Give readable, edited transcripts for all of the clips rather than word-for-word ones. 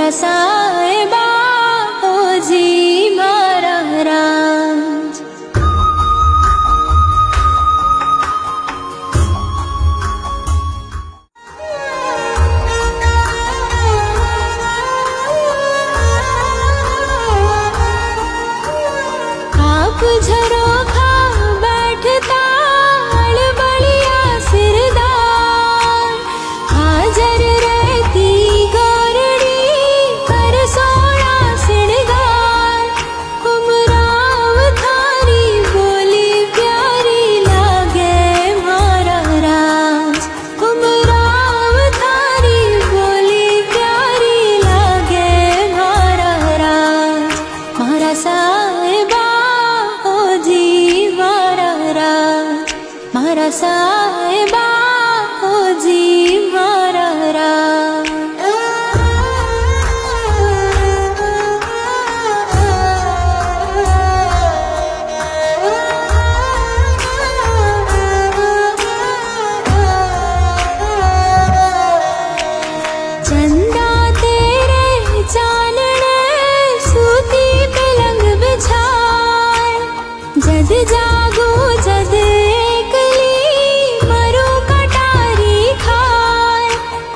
મારા સાહેબા ઓજી મારા રાજ. આપ ઝરોખા બેઠતા અળબળિયા સિરદાર, હાજર રહેતી ગોરડી કર સોળા સિણગાર. ઉમરાવ થારી બોલી પ્યારી લાગે મારા રાજ. ઉમરાવ થારી બોલી પ્યારી લાગે મારા રાજ. મારા સાહેબા ઓજી મારા રાજ. મારા સાહેબા ઓજી મારા રાજ. चंदा तेरे चानने सूती पलंग बिछाए, जद जागो जद एकली मरो कटारी खाए.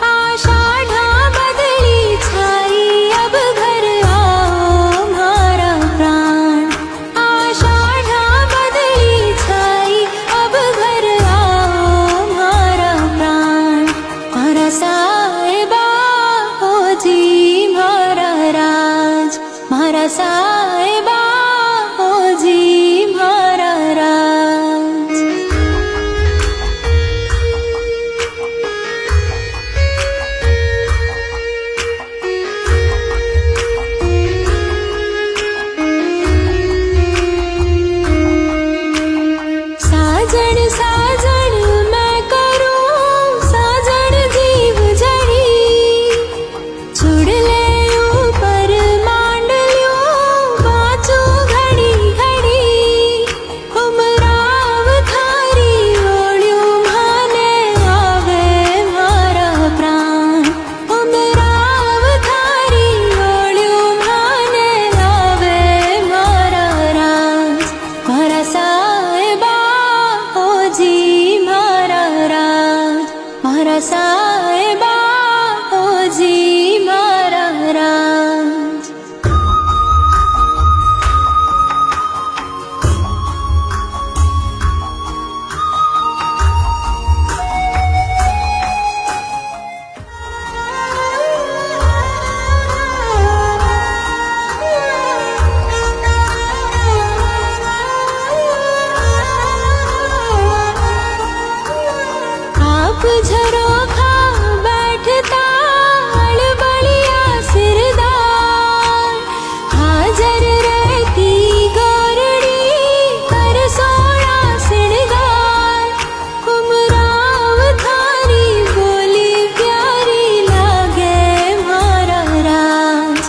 आषाढ़ा बदली छाई अब घर आओ मारा प्राण. आषाढ़ा बदली छाई अब घर आओ मारा प्राण. मारा साहेबा ओजी मारा राज. मारा साहेबा ओजी मारा राज. साजन साजन मैं करूं साजन जीव जड़ी, छुड़ ले ऊपर मांडल्यों बाचो घड़ी घड़ी. उमराव थारी ओळ्यों माने आवे मारा प्राण. उमराव थारी ओळ्यों माने आवे मारा राज. मारा साहेबा ओजी मारा राज. मारा साहेबा ओजी मारा राज. आप झरोखा बैठता अळबळिया सिरदार, हाजर रहती गोरडी कर सोळा सिणगार. उमराव थारी बोली प्यारी लागे मारा राज.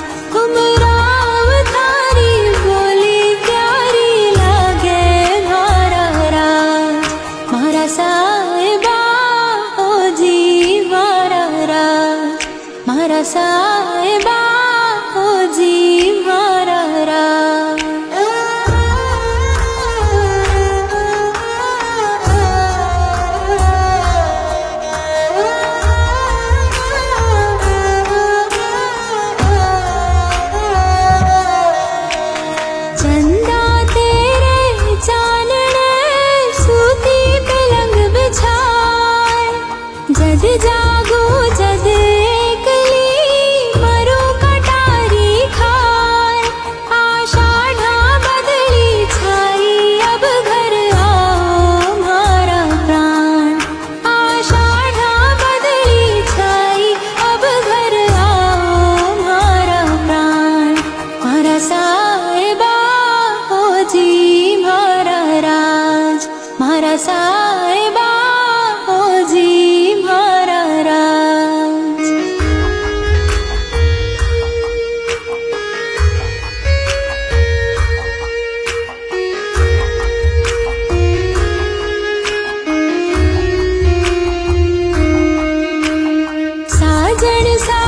उमराव थारी बोली प्यारी लागे मारा राज. मारा साहेबा ओजी मारा राज. मारा साहेबा ओजी मारा राज. चंदा तेरे चानने सूती पलंग बिछाए, जद जागो जद एकली मरो कटारी खाए. आषाढ़ा बदली छाई अब घर आओ मारा प्राण. आषाढ़ा बदली छाई अब घर आओ मारा प्राण. मारा साहेबा ओजी मारा राज. मारा साहेबा ओजी मारा राज. साजन सा